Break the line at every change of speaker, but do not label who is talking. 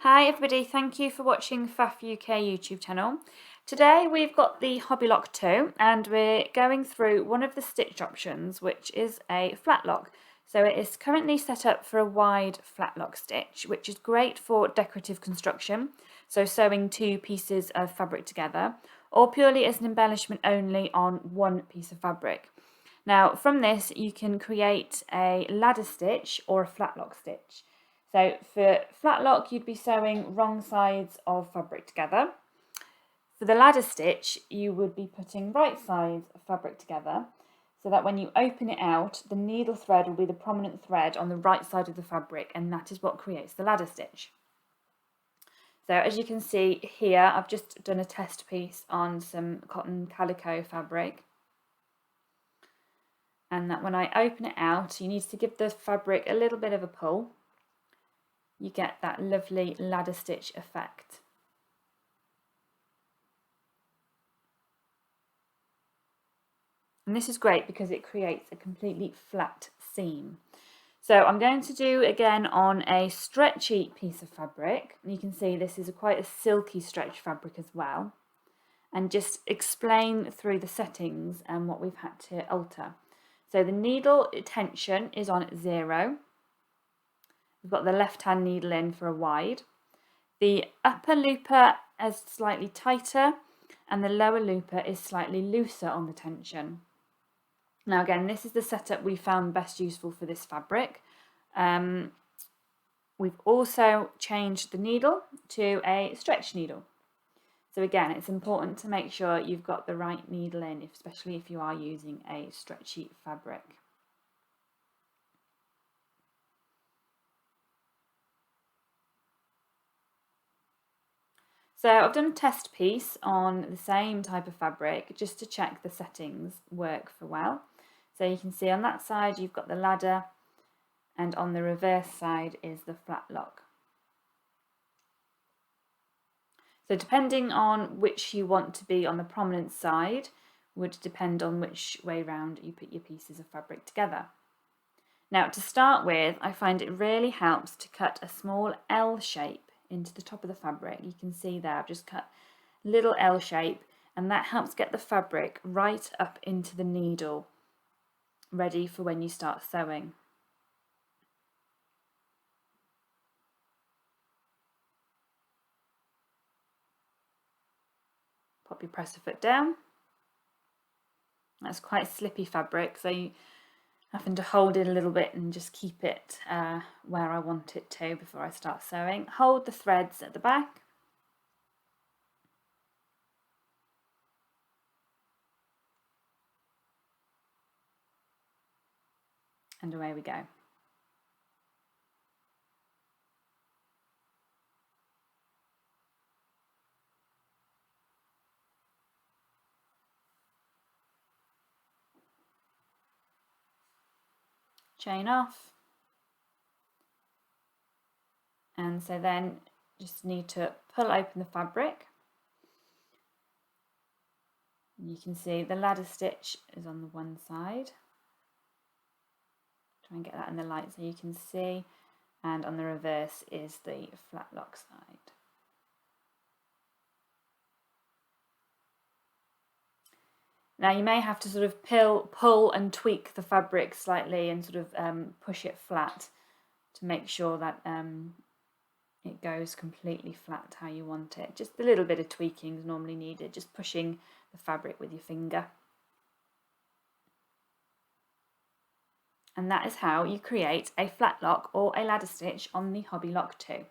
Hi everybody, thank you for watching PFAFF UK YouTube channel. Today we've got the hobbylock 2 and we're going through one of the stitch options, which is a flatlock. So it is currently set up for a wide flatlock stitch, which is great for decorative construction, so sewing two pieces of fabric together, or purely as an embellishment only on one piece of fabric. Now from this you can create a ladder stitch or a flatlock stitch. So for flatlock, you'd be sewing wrong sides of fabric together. For the ladder stitch, you would be putting right sides of fabric together so that when you open it out, the needle thread will be the prominent thread on the right side of the fabric, and that is what creates the ladder stitch. So as you can see here, I've just done a test piece on some cotton calico fabric. And that when I open it out, you need to give the fabric a little bit of a pull. You get that lovely ladder stitch effect. And this is great because it creates a completely flat seam. So I'm going to do again on a stretchy piece of fabric. You can see this is quite a silky stretch fabric as well. And just explain through the settings and what we've had to alter. So the needle tension is on 0. We've got the left-hand needle in for a wide. The upper looper is slightly tighter and the lower looper is slightly looser on the tension. Now again, this is the setup we found best useful for this fabric. We've also changed the needle to a stretch needle. So again, it's important to make sure you've got the right needle in, especially if you are using a stretchy fabric. So I've done a test piece on the same type of fabric just to check the settings work for well. So you can see on that side you've got the ladder and on the reverse side is the flatlock. So depending on which you want to be on the prominent side would depend on which way round you put your pieces of fabric together. Now to start with, I find it really helps to cut a small L shape into the top of the fabric. You can see there I've just cut a little L shape, and that helps get the fabric right up into the needle, ready for when you start sewing. Pop your presser foot down. That's quite slippy fabric, so you having to hold it a little bit and just keep it where I want it to before I start sewing. Hold the threads at the back. And away we go. Chain off. And so then just need to pull open the fabric. You can see the ladder stitch is on the one side. Try and get that in the light so you can see. And on the reverse is the flatlock side. Now you may have to sort of pull and tweak the fabric slightly and sort of push it flat to make sure that it goes completely flat how you want it. Just a little bit of tweaking is normally needed, just pushing the fabric with your finger. And that is how you create a flatlock or a ladder stitch on the hobbylock 2.